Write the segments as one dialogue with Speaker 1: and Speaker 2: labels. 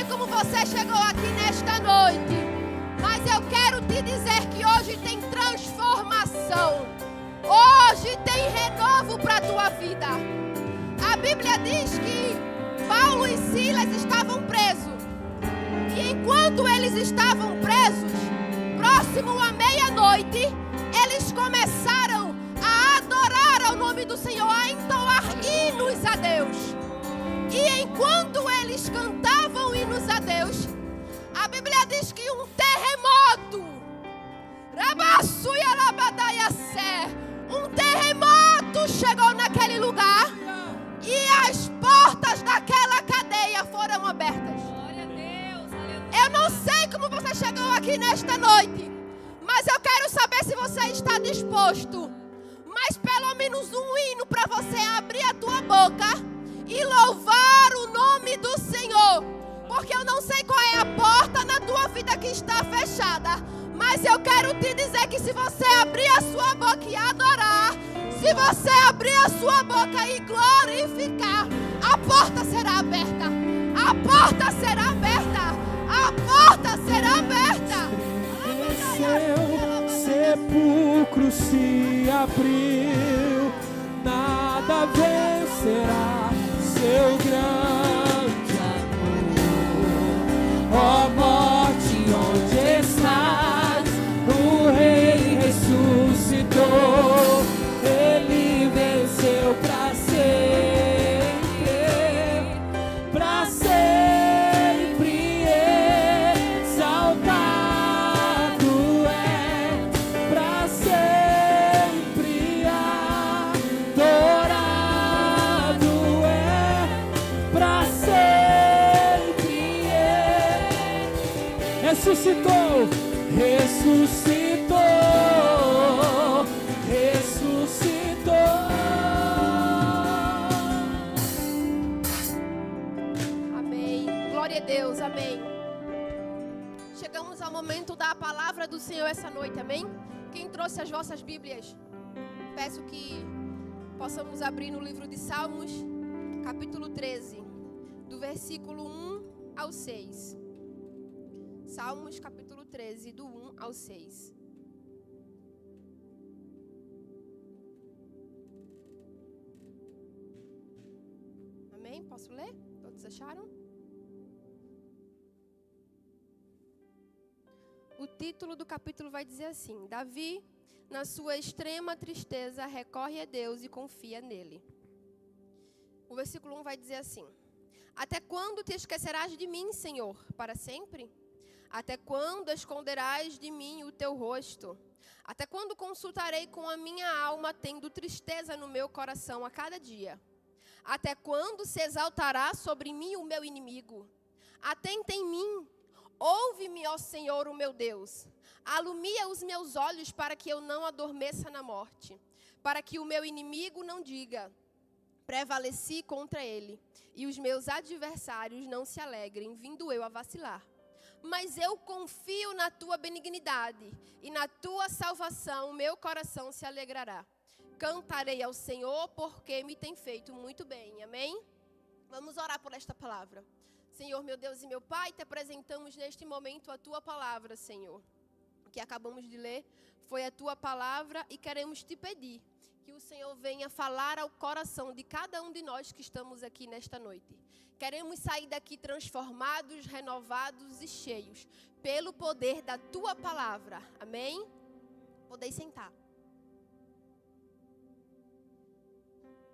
Speaker 1: como você chegou aqui nesta noite, mas eu quero te dizer que hoje tem transformação. Hoje tem renovo para a tua vida. A Bíblia diz que Paulo e Silas estavam presos. E enquanto eles estavam presos, próximo à meia-noite, eles começaram a adorar ao nome do Senhor, a entoar hinos a Deus. E enquanto eles cantavam hinos a Deus, a Bíblia diz que um terremoto, um terremoto chegou naquele lugar e as portas daquela cadeia foram abertas. Eu não sei como você chegou aqui nesta noite, mas eu quero saber se você está disposto. Mas pelo menos um hino para você abrir a tua boca e louvar o nome do Senhor. Porque eu não sei qual é a porta na tua vida que está fechada, mas eu quero te dizer que se você abrir a sua boca e adorar, se você abrir a sua boca e glorificar, a porta será aberta. A porta será aberta. A porta será aberta.
Speaker 2: Seu sepulcro se abriu, nada vencerá seu grande amor. Ó morte, onde estás? O Rei ressuscitou, Ele venceu para sempre, para sempre exaltado é, para sempre adorado é, para sempre ressuscitou, ressuscitou, ressuscitou.
Speaker 1: Amém. Glória a Deus. Amém. Chegamos ao momento da palavra do Senhor essa noite. Amém. Quem trouxe as vossas Bíblias, peço que possamos abrir no livro de Salmos, capítulo 13, do versículo 1 ao 6. Salmos, capítulo 13, do 1 ao 6. Amém? Posso ler? Todos acharam? O título do capítulo vai dizer assim: Davi, na sua extrema tristeza, recorre a Deus e confia nele. O versículo 1 vai dizer assim: Até quando te esquecerás de mim, Senhor? Para sempre? Até quando esconderás de mim o teu rosto? Até quando consultarei com a minha alma, tendo tristeza no meu coração a cada dia? Até quando se exaltará sobre mim o meu inimigo? Atenta em mim, ouve-me, ó Senhor, o meu Deus. Alumia os meus olhos para que eu não adormeça na morte, para que o meu inimigo não diga, prevaleci contra ele, e os meus adversários não se alegrem, vindo eu a vacilar. Mas eu confio na tua benignidade, e na tua salvação o meu coração se alegrará. Cantarei ao Senhor, porque me tem feito muito bem. Amém? Vamos orar por esta palavra. Senhor, meu Deus e meu Pai, te apresentamos neste momento a tua palavra, Senhor. O que acabamos de ler foi a tua palavra e queremos te pedir que o Senhor venha falar ao coração de cada um de nós que estamos aqui nesta noite. Queremos sair daqui transformados, renovados e cheios pelo poder da tua palavra. Amém? Podeis sentar.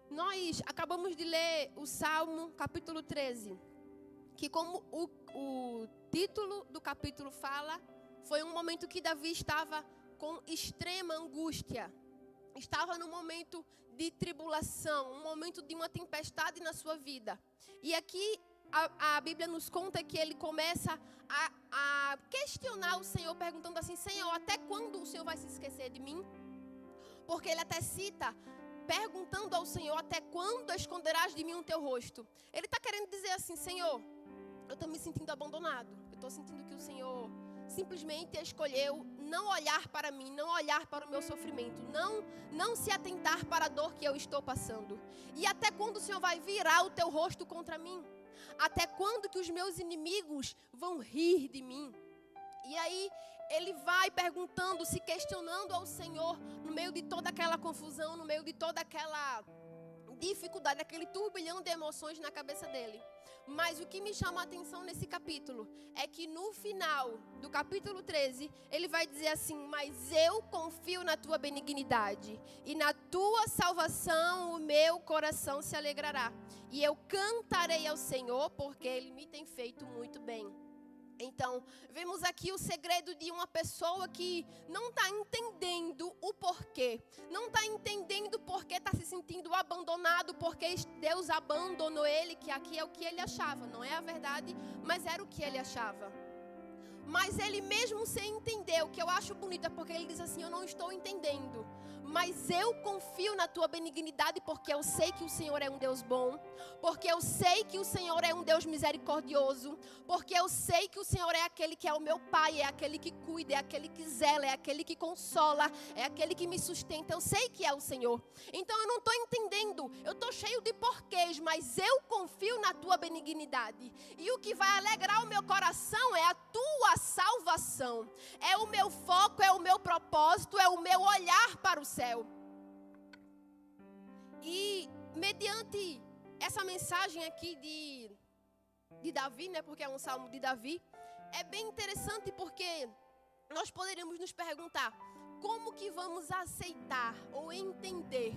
Speaker 1: Nós acabamos de ler o Salmo, capítulo 13, que como o título do capítulo fala, foi um momento que Davi estava com extrema angústia. Estava num momento de tribulação, um momento de uma tempestade na sua vida. E aqui a Bíblia nos conta que ele começa a questionar o Senhor, perguntando assim: Senhor, até quando o Senhor vai se esquecer de mim? Porque ele até cita, perguntando ao Senhor: até quando esconderás de mim o teu rosto? Ele está querendo dizer assim: Senhor, eu estou me sentindo abandonado. Eu estou sentindo que o Senhor simplesmente escolheu não olhar para mim, não olhar para o meu sofrimento, não se atentar para a dor que eu estou passando. E até quando o Senhor vai virar o teu rosto contra mim? Até quando que os meus inimigos vão rir de mim? E aí ele vai perguntando, se questionando ao Senhor, no meio de toda aquela confusão, no meio de toda aquela dificuldade, aquele turbilhão de emoções na cabeça dele. Mas o que me chama a atenção nesse capítulo é que no final do capítulo 13, ele vai dizer assim: mas eu confio na tua benignidade e na tua salvação o meu coração se alegrará. E eu cantarei ao Senhor porque ele me tem feito muito bem. Então, vemos aqui o segredo de uma pessoa que não está entendendo o porquê. Não está entendendo porque está se sentindo abandonado, porque Deus abandonou ele, que aqui é o que ele achava. Não é a verdade, mas era o que ele achava. Mas ele mesmo sem entender, o que eu acho bonito é porque ele diz assim: eu não estou entendendo, mas eu confio na tua benignidade, porque eu sei que o Senhor é um Deus bom, porque eu sei que o Senhor é um Deus misericordioso, porque eu sei que o Senhor é aquele que é o meu Pai, é aquele que cuida, é aquele que zela, é aquele que consola, é aquele que me sustenta. Eu sei que é o Senhor. Então eu não estou entendendo, eu estou cheio de porquês, mas eu confio na tua benignidade. E o que vai alegrar o meu coração é a tua salvação, é o meu foco, é o meu propósito, é o meu olhar para o céu. E mediante essa mensagem aqui de Davi, né, porque é um salmo de Davi, é bem interessante porque nós poderíamos nos perguntar: como que vamos aceitar ou entender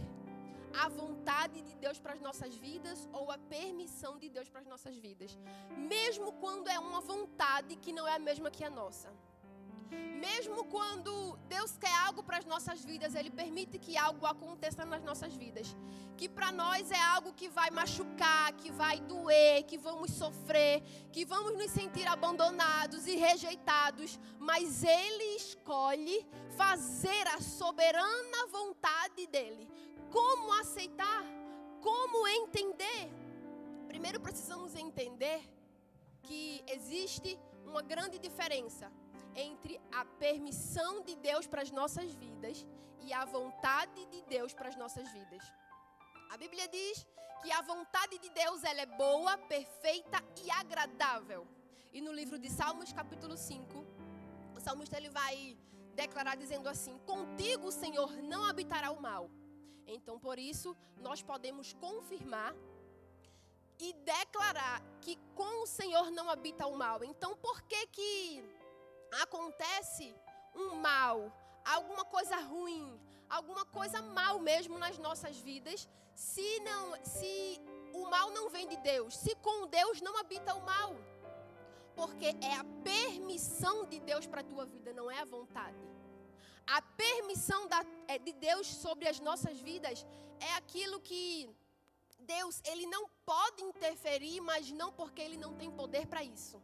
Speaker 1: a vontade de Deus para as nossas vidas ou a permissão de Deus para as nossas vidas, mesmo quando é uma vontade que não é a mesma que a nossa? Mesmo quando Deus quer algo para as nossas vidas, Ele permite que algo aconteça nas nossas vidas, que para nós é algo que vai machucar, que vai doer, que vamos sofrer, que vamos nos sentir abandonados e rejeitados, mas Ele escolhe fazer a soberana vontade dEle. Como aceitar? Como entender? Primeiro precisamos entender que existe uma grande diferença entre a permissão de Deus para as nossas vidas e a vontade de Deus para as nossas vidas. A Bíblia diz que a vontade de Deus ela é boa, perfeita e agradável. E no livro de Salmos, capítulo 5, o salmista ele vai declarar dizendo assim: contigo, Senhor, não habitará o mal. Então, por isso, nós podemos confirmar e declarar que com o Senhor não habita o mal. Então, por que acontece um mal, alguma coisa ruim, alguma coisa mal mesmo nas nossas vidas, se o mal não vem de Deus, se com Deus não habita o mal? Porque é a permissão de Deus para a tua vida, não é a vontade. A permissão de Deus sobre as nossas vidas é aquilo que Deus, Ele não pode interferir, mas não porque Ele não tem poder para isso.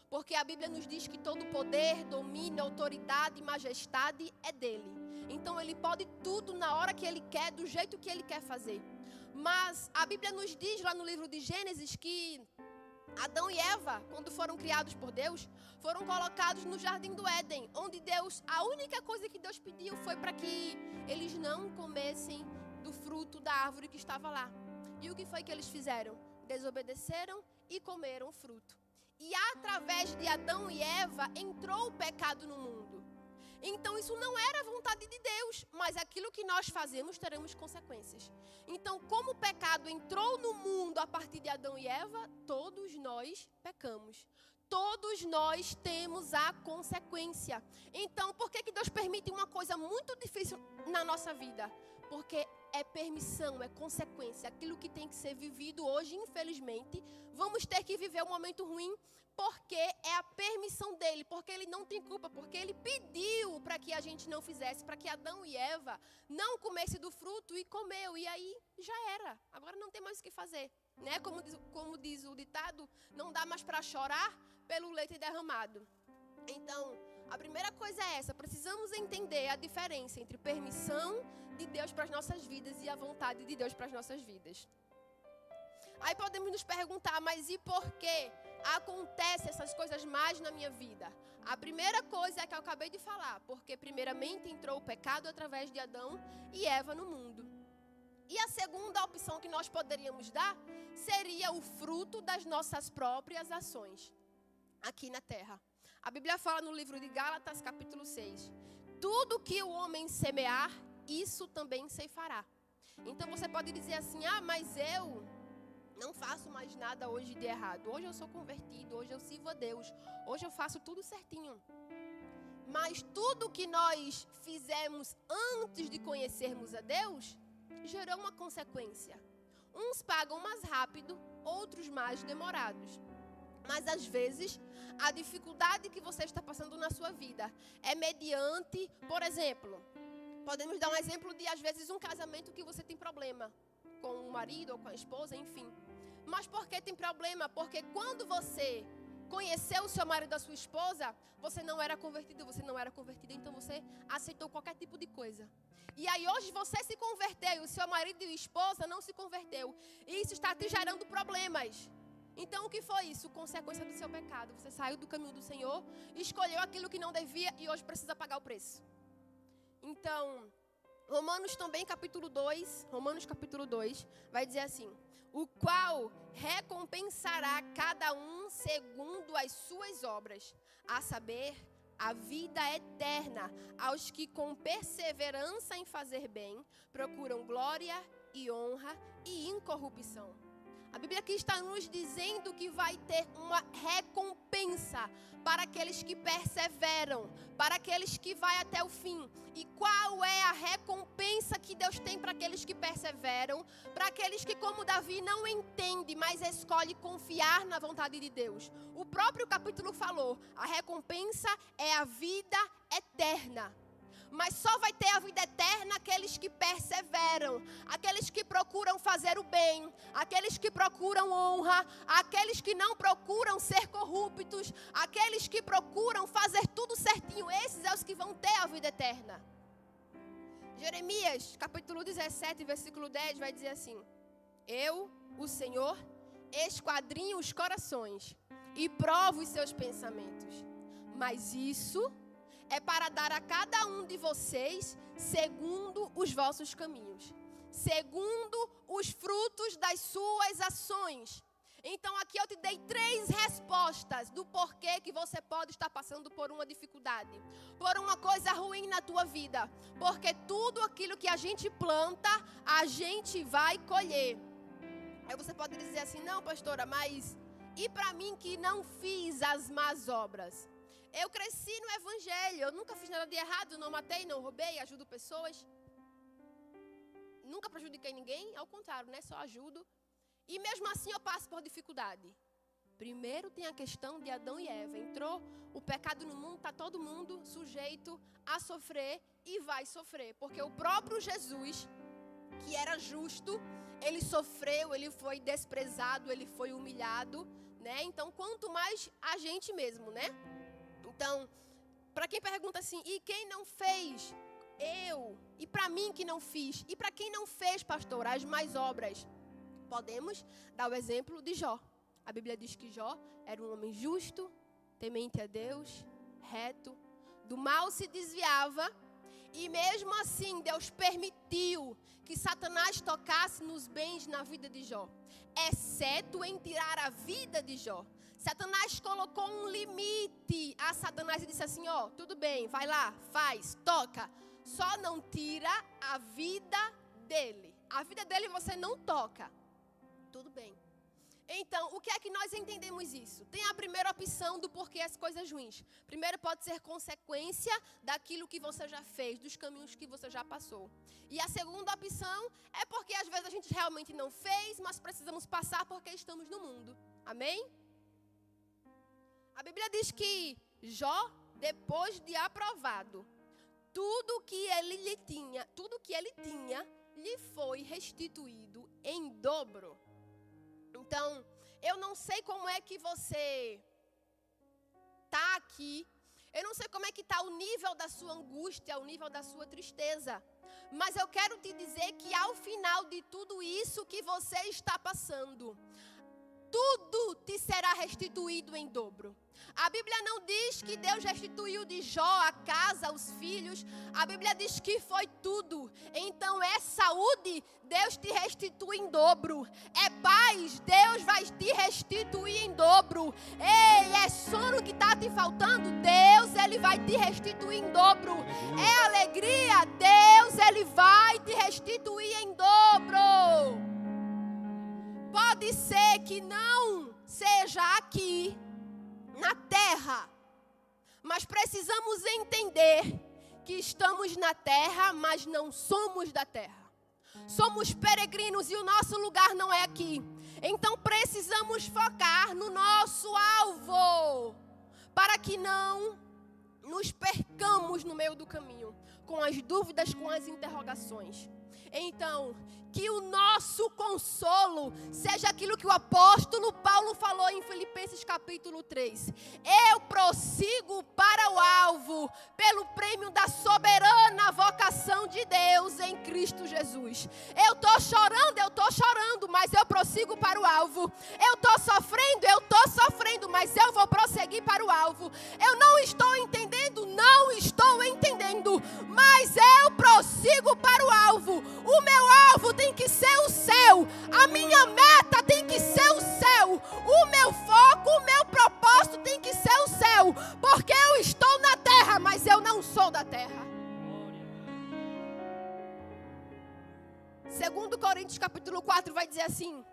Speaker 1: Porque a Bíblia nos diz que todo poder, domínio, autoridade e majestade é dEle. Então Ele pode tudo na hora que Ele quer, do jeito que Ele quer fazer. Mas a Bíblia nos diz lá no livro de Gênesis que Adão e Eva, quando foram criados por Deus, foram colocados no jardim do Éden, onde Deus, a única coisa que Deus pediu foi para que eles não comessem do fruto da árvore que estava lá. E o que foi que eles fizeram? Desobedeceram e comeram o fruto. E através de Adão e Eva entrou o pecado no mundo. Então isso não era a vontade de Deus, mas aquilo que nós fazemos teremos consequências. Então, como o pecado entrou no mundo a partir de Adão e Eva, todos nós pecamos. Todos nós temos a consequência. Então, por que Deus permite uma coisa muito difícil na nossa vida? Porque é permissão, é consequência. Aquilo que tem que ser vivido hoje, infelizmente, vamos ter que viver um momento ruim, porque é a permissão dele, porque ele não tem culpa, porque ele pediu para que a gente não fizesse, para que Adão e Eva não comessem do fruto e comeu, e aí já era, agora não tem mais o que fazer, né? Como diz o ditado, não dá mais para chorar pelo leite derramado. Então, a primeira coisa é essa, precisamos entender a diferença entre permissão de Deus para as nossas vidas e a vontade de Deus para as nossas vidas. Aí podemos nos perguntar, mas e por que acontecem essas coisas mais na minha vida? A primeira coisa é que eu acabei de falar, porque primeiramente entrou o pecado através de Adão e Eva no mundo. E a segunda opção que nós poderíamos dar seria o fruto das nossas próprias ações aqui na terra. A Bíblia fala no livro de Gálatas, capítulo 6. Tudo que o homem semear, isso também ceifará. Então você pode dizer assim, mas eu não faço mais nada hoje de errado. Hoje eu sou convertido, hoje eu sirvo a Deus. Hoje eu faço tudo certinho. Mas tudo que nós fizemos antes de conhecermos a Deus, gerou uma consequência. Uns pagam mais rápido, outros mais demorados. Mas às vezes, a dificuldade que você está passando na sua vida é mediante, por exemplo, podemos dar um exemplo de às vezes um casamento que você tem problema com o marido ou com a esposa, enfim. Mas por que tem problema? Porque quando você conheceu o seu marido ou a sua esposa, você não era convertida, então você aceitou qualquer tipo de coisa. E aí hoje você se converteu, e o seu marido e a esposa não se converteu. E isso está te gerando problemas. Então o que foi isso? Consequência do seu pecado. Você saiu do caminho do Senhor, escolheu aquilo que não devia e hoje precisa pagar o preço. Então, Romanos capítulo 2, vai dizer assim: o qual recompensará cada um segundo as suas obras, a saber, a vida eterna, aos que com perseverança em fazer bem, procuram glória e honra e incorrupção. A Bíblia aqui está nos dizendo que vai ter uma recompensa para aqueles que perseveram, para aqueles que vão até o fim. E qual é a recompensa que Deus tem para aqueles que perseveram? Para aqueles que, como Davi, não entende, mas escolhe confiar na vontade de Deus. O próprio capítulo falou, a recompensa é a vida eterna. Mas só vai ter a vida eterna aqueles que perseveram, aqueles que procuram fazer o bem, aqueles que procuram honra, aqueles que não procuram ser corruptos, aqueles que procuram fazer tudo certinho. Esses são os que vão ter a vida eterna. Jeremias, capítulo 17, versículo 10, vai dizer assim: eu, o Senhor, esquadrinho os corações e provo os seus pensamentos, mas isso é para dar a cada um de vocês segundo os vossos caminhos, segundo os frutos das suas ações. Então aqui eu te dei 3 respostas do porquê que você pode estar passando por uma dificuldade, por uma coisa ruim na tua vida. Porque tudo aquilo que a gente planta, a gente vai colher. Aí você pode dizer assim, não pastora, mas e para mim que não fiz as más obras? Eu cresci no evangelho, eu nunca fiz nada de errado, não matei, não roubei, ajudo pessoas. Nunca prejudiquei ninguém, ao contrário, né? Só ajudo. E mesmo assim eu passo por dificuldade. Primeiro tem a questão de Adão e Eva. Entrou o pecado no mundo, está todo mundo sujeito a sofrer e vai sofrer. Porque o próprio Jesus, que era justo, ele sofreu, ele foi desprezado, ele foi humilhado, né? Então quanto mais a gente mesmo, né? Então, para quem pergunta assim, e quem não fez? Eu. E para mim que não fiz? E para quem não fez, pastor, as mais obras? Podemos dar o exemplo de Jó. A Bíblia diz que Jó era um homem justo, temente a Deus, reto, do mal se desviava. E mesmo assim, Deus permitiu que Satanás tocasse nos bens na vida de Jó, exceto em tirar a vida de Jó. Satanás colocou um limite a Satanás e disse assim, tudo bem, vai lá, faz, toca. Só não tira a vida dele. A vida dele você não toca. Tudo bem. Então, o que é que nós entendemos isso? Tem a primeira opção do porquê as coisas ruins. Primeiro pode ser consequência daquilo que você já fez, dos caminhos que você já passou. E a segunda opção é porque às vezes a gente realmente não fez, mas precisamos passar porque estamos no mundo. Amém? A Bíblia diz que Jó, depois de aprovado, tudo que ele tinha, lhe foi restituído em dobro. Então, eu não sei como é que você está aqui, eu não sei como é que está o nível da sua angústia, o nível da sua tristeza, mas eu quero te dizer que ao final de tudo isso que você está passando, te será restituído em dobro. A Bíblia não diz que Deus restituiu de Jó a casa, os filhos. A Bíblia diz que foi tudo. Então é saúde, Deus te restitui em dobro. É paz, Deus vai te restituir em dobro. Ei, é sono que está te faltando? Deus, Ele vai te restituir em dobro. É alegria? Deus, Ele vai te restituir em dobro. Pode ser que não seja aqui na terra, mas precisamos entender que estamos na terra, mas não somos da terra. Somos peregrinos e o nosso lugar não é aqui. Então precisamos focar no nosso alvo, para que não nos percamos no meio do caminho, com as dúvidas, com as interrogações. Então, que o nosso consolo seja aquilo que o apóstolo Paulo falou em Filipenses capítulo 3. Eu prossigo para o alvo, pelo prêmio da soberana vocação de Deus em Cristo Jesus. Eu estou chorando, mas eu prossigo para o alvo. Eu estou sofrendo, mas eu vou prosseguir para o alvo. Eu não estou entendendo, mas eu prossigo para o alvo. O meu alvo tem que ser o céu. A minha meta tem que ser o céu. O meu foco, o meu propósito tem que ser o céu. Porque eu estou na terra, mas eu não sou da terra. 2 Coríntios capítulo 4 vai dizer assim: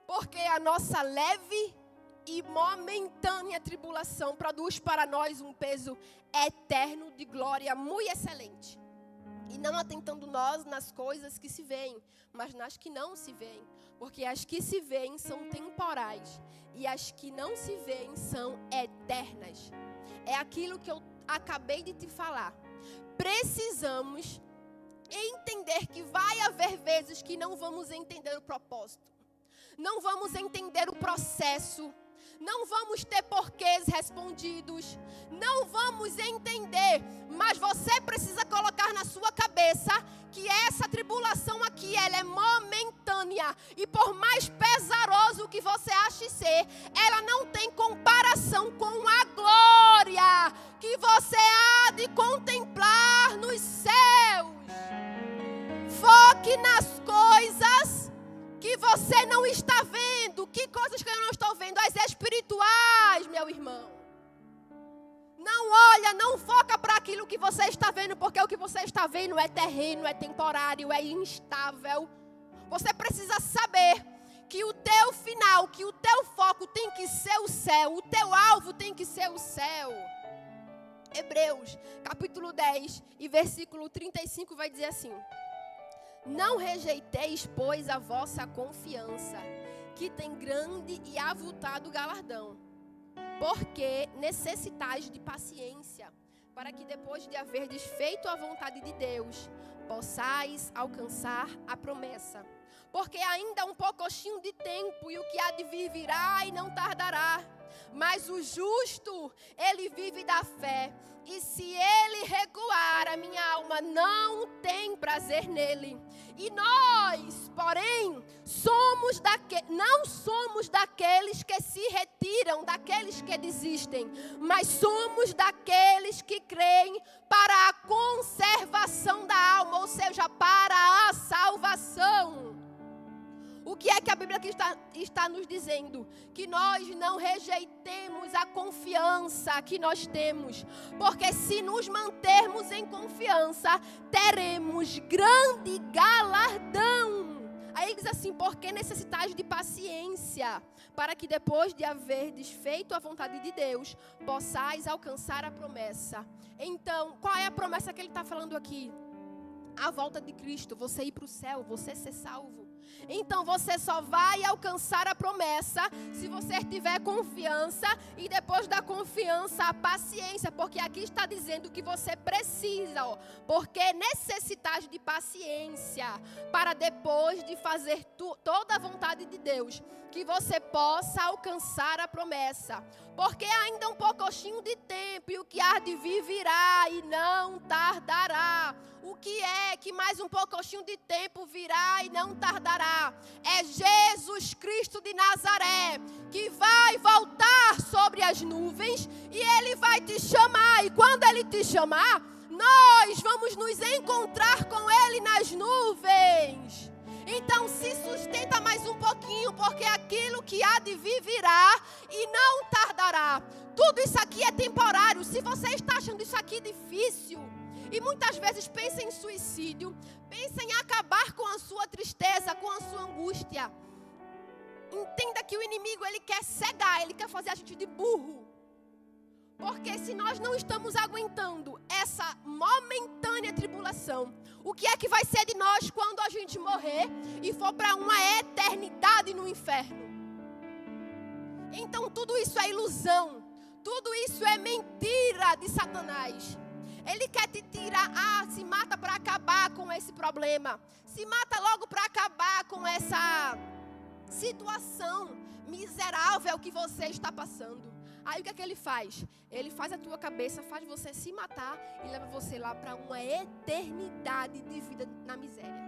Speaker 1: porque a nossa leve e momentânea tribulação produz para nós um peso eterno de glória muito excelente. E não atentando nós nas coisas que se veem, mas nas que não se veem. Porque as que se veem são temporais e as que não se veem são eternas. É aquilo que eu acabei de te falar. Precisamos entender que vai haver vezes que não vamos entender o propósito. Não vamos entender o processo. Não vamos ter porquês respondidos. Não vamos entender. Mas você precisa colocar na sua cabeça que essa tribulação aqui, ela é momentânea. E por mais pesaroso que você ache ser, ela não tem comparação com a glória que você há de contemplar nos céus. Foque nas coisas que você não está vendo. Que coisas que eu não estou vendo? As espirituais, meu irmão. Não olha, não foca para aquilo que você está vendo, porque o que você está vendo é terreno, é temporário, é instável. Você precisa saber que o teu final, que o teu foco tem que ser o céu, o teu alvo tem que ser o céu. Hebreus, capítulo 10 e versículo 35 vai dizer assim: não rejeiteis, pois, a vossa confiança, que tem grande e avultado galardão, porque necessitais de paciência, para que depois de haverdes feito a vontade de Deus, possais alcançar a promessa. Porque ainda há um pouquinho de tempo, e o que há de vir virá e não tardará. Mas o justo, ele vive da fé. E se ele recuar, a minha alma não tem prazer nele. E nós, porém, não somos daqueles que se retiram, daqueles que desistem, mas somos daqueles que creem para a conservação da alma, ou seja, para a salvação. O que é que a Bíblia aqui está nos dizendo? Que nós não rejeitemos a confiança que nós temos. Porque se nos mantermos em confiança, teremos grande galardão. Aí diz assim: porque necessitais de paciência, para que depois de haverdes feito a vontade de Deus, possais alcançar a promessa. Então, qual é a promessa que ele está falando aqui? A volta de Cristo, você ir para o céu, você ser salvo. Então você só vai alcançar a promessa se você tiver confiança, e depois da confiança a paciência, porque aqui está dizendo que você precisa, porque necessitas de paciência, para depois de fazer toda a vontade de Deus, que você possa alcançar a promessa. Porque ainda um pouquinho de tempo, e o que há de vir virá e não tardará. O que é que mais um pouquinho de tempo virá e não tardará? É Jesus Cristo de Nazaré, que vai voltar sobre as nuvens e Ele vai te chamar. E quando Ele te chamar, nós vamos nos encontrar com Ele nas nuvens. Então se sustenta mais um pouquinho, porque aquilo que há de vir virá e não tardará. Tudo isso aqui é temporário. Se você está achando isso aqui difícil, e muitas vezes pensa em suicídio, pensa em acabar com a sua tristeza, com a sua angústia, entenda que o inimigo, ele quer cegar, ele quer fazer a gente de burro. Porque se nós não estamos aguentando essa momentânea tribulação, o que é que vai ser de nós quando a gente morrer e for para uma eternidade no inferno? Então tudo isso é ilusão, tudo isso é mentira de Satanás. Ele quer te tirar, se mata para acabar com esse problema, se mata logo para acabar com essa situação miserável que você está passando. Aí o que é que ele faz? Ele faz a tua cabeça, faz você se matar e leva você lá para uma eternidade de vida na miséria.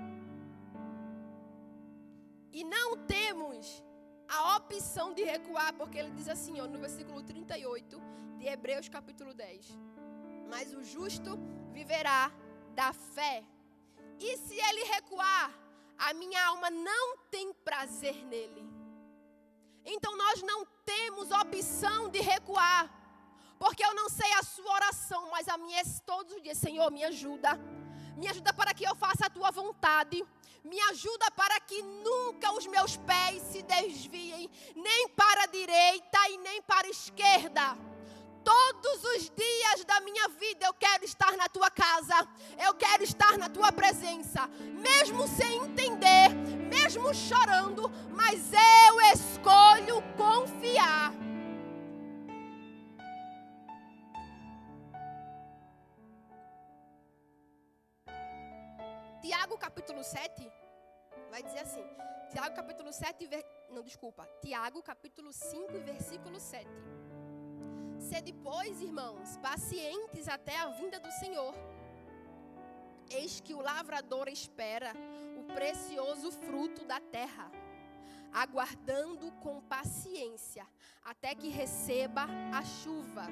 Speaker 1: E não temos a opção de recuar, porque ele diz assim, no versículo 38 de Hebreus capítulo 10. Mas o justo viverá da fé. E se ele recuar, a minha alma não tem prazer nele. Então nós não temos opção de recuar. Porque eu não sei a sua oração, mas a minha é todos os dias. Senhor, me ajuda. Me ajuda para que eu faça a tua vontade. Me ajuda para que nunca os meus pés se desviem, nem para a direita e nem para a esquerda. Todos os dias da minha vida eu quero estar na tua casa, eu quero estar na tua presença, mesmo sem entender, mesmo chorando, mas eu escolho confiar. Tiago capítulo 7 vai dizer assim, Tiago capítulo 5 versículo 7. Sede, pois, irmãos, pacientes até a vinda do Senhor. Eis que o lavrador espera o precioso fruto da terra, aguardando com paciência até que receba a chuva.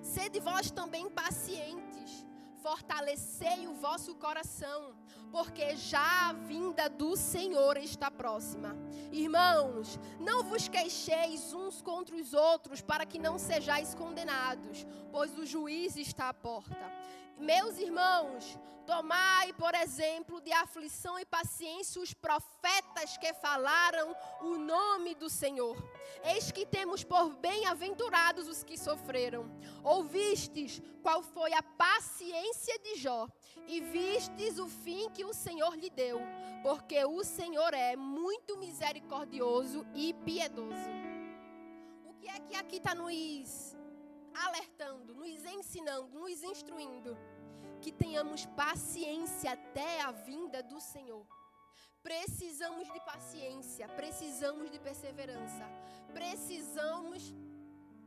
Speaker 1: Sede vós também pacientes, fortalecei o vosso coração, porque já a vinda do Senhor está próxima. Irmãos, não vos queixeis uns contra os outros, para que não sejais condenados, pois o juiz está à porta. Meus irmãos, tomai, por exemplo, de aflição e paciência os profetas que falaram o nome do Senhor. Eis que temos por bem-aventurados os que sofreram. Ouvistes qual foi a paciência de Jó, e vistes o fim que o Senhor lhe deu, porque o Senhor é muito misericordioso e piedoso. O que é que aqui está nos alertando, nos ensinando, nos instruindo? Que tenhamos paciência até a vinda do Senhor. Precisamos de paciência, precisamos de perseverança, precisamos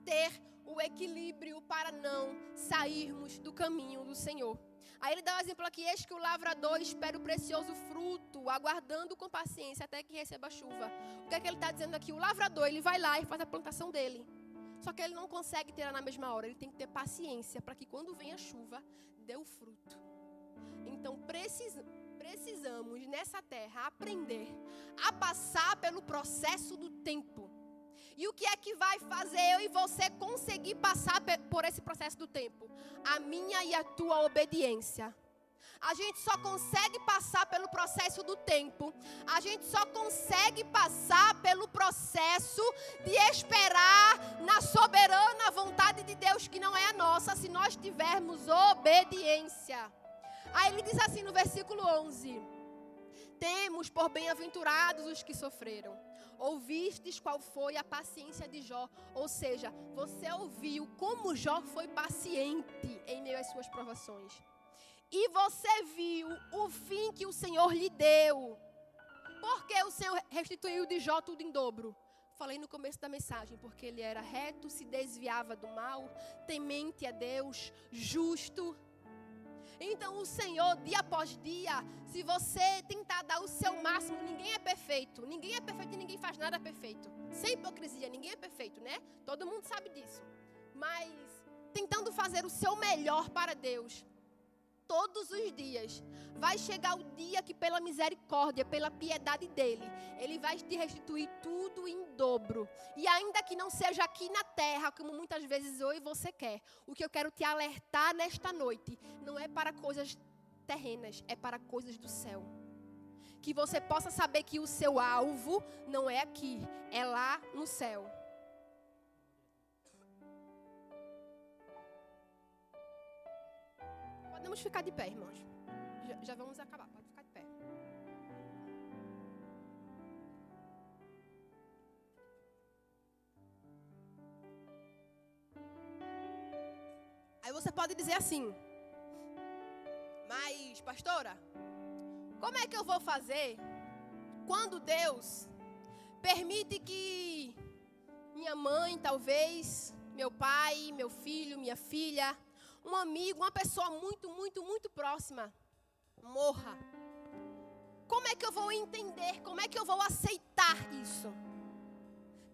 Speaker 1: ter o equilíbrio para não sairmos do caminho do Senhor. Aí ele dá um exemplo aqui, eis que o lavrador espera o precioso fruto, aguardando com paciência até que receba a chuva. O que é que ele está dizendo aqui? O lavrador, ele vai lá e faz a plantação dele. Só que ele não consegue ter na mesma hora, ele tem que ter paciência para que quando vem a chuva, dê o fruto. Então precisamos nessa terra aprender a passar pelo processo do tempo. E o que é que vai fazer eu e você conseguir passar por esse processo do tempo? A minha e a tua obediência. A gente só consegue passar pelo processo do tempo. A gente só consegue passar pelo processo de esperar na soberana vontade de Deus, que não é a nossa, se nós tivermos obediência. Aí ele diz assim no versículo 11: temos por bem-aventurados os que sofreram. Ouvistes qual foi a paciência de Jó. Ou seja, você ouviu como Jó foi paciente em meio às suas provações. E você viu o fim que o Senhor lhe deu. Porque o Senhor restituiu de Jó tudo em dobro. Falei no começo da mensagem, porque ele era reto, se desviava do mal, temente a Deus, justo. Então o Senhor, dia após dia, se você tentar dar o seu máximo, ninguém é perfeito. Ninguém é perfeito e ninguém faz nada perfeito. Sem hipocrisia, ninguém é perfeito, né? Todo mundo sabe disso. Mas tentando fazer o seu melhor para Deus, todos os dias, vai chegar o dia que pela misericórdia, pela piedade dele, ele vai te restituir tudo em dobro. E ainda que não seja aqui na terra, como muitas vezes eu e você quer, o que eu quero te alertar nesta noite, não é para coisas terrenas, é para coisas do céu. Que você possa saber que o seu alvo não é aqui, é lá no céu. Podemos ficar de pé, irmãos. Já vamos acabar. Pode ficar de pé. Aí você pode dizer assim: mas, pastora, como é que eu vou fazer quando Deus permite que minha mãe, talvez, meu pai, meu filho, minha filha, um amigo, uma pessoa muito, muito, muito próxima morra? Como é que eu vou entender? Como é que eu vou aceitar isso?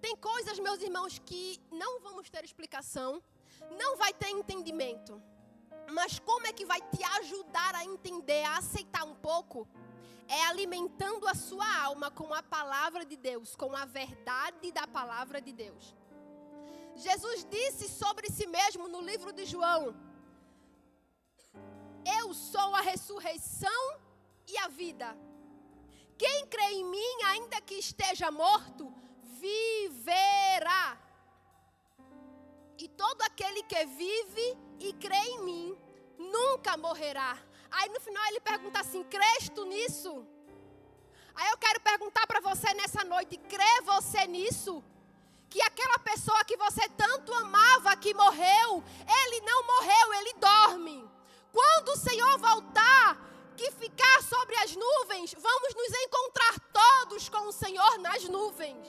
Speaker 1: Tem coisas, meus irmãos, que não vamos ter explicação, não vai ter entendimento. Mas como é que vai te ajudar a entender, a aceitar um pouco? É alimentando a sua alma com a palavra de Deus, com a verdade da palavra de Deus. Jesus disse sobre si mesmo no livro de João: eu sou a ressurreição e a vida. Quem crê em mim, ainda que esteja morto, viverá. E todo aquele que vive e crê em mim, nunca morrerá. Aí no final ele pergunta assim: crês tu nisso? Aí eu quero perguntar para você nessa noite: crê você nisso? Que aquela pessoa que você tanto amava, que morreu, ele não morreu, ele dorme. Quando o Senhor voltar, que ficar sobre as nuvens, vamos nos encontrar todos com o Senhor nas nuvens.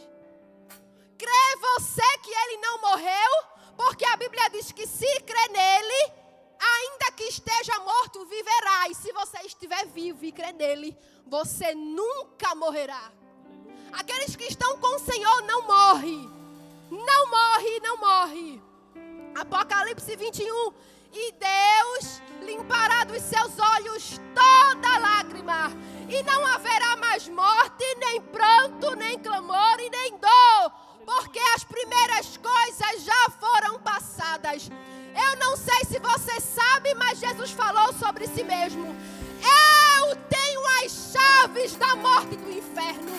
Speaker 1: Crê você que ele não morreu? Porque a Bíblia diz que se crê nele, ainda que esteja morto, viverá. E se você estiver vivo e crê nele, você nunca morrerá. Aqueles que estão com o Senhor não morrem. Não morre, não morre. Apocalipse 21. E Deus limpará dos seus olhos toda lágrima. E não haverá mais morte, nem pranto, nem clamor e nem dor. Porque as primeiras coisas já foram passadas. Eu não sei se você sabe, mas Jesus falou sobre si mesmo: eu tenho as chaves da morte e do inferno.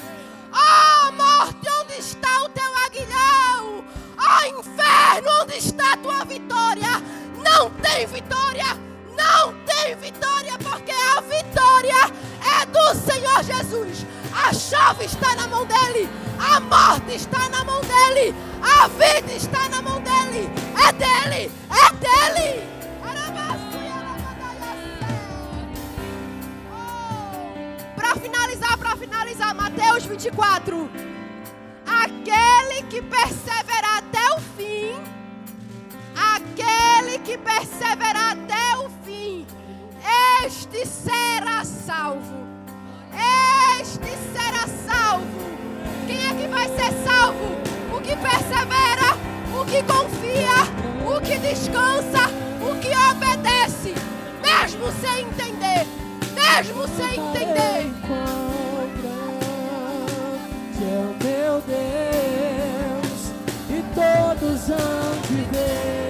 Speaker 1: Oh, morte, onde está o teu aguilhão? Oh, inferno, onde está a tua vitória? Não tem vitória, não tem vitória, porque a vitória é do Senhor Jesus. A chave está na mão dele, a morte está na mão dele, a vida está na mão dele. É dele, é dele. Para finalizar, Mateus 24. Aquele que perseverar até o fim, aquele que perseverar até o fim, este será salvo. Este será salvo. Quem é que vai ser salvo? O que persevera, o que confia, o que descansa, o que obedece, mesmo sem entender, mesmo sem entender.
Speaker 2: É o meu Deus, e todos hão de ver.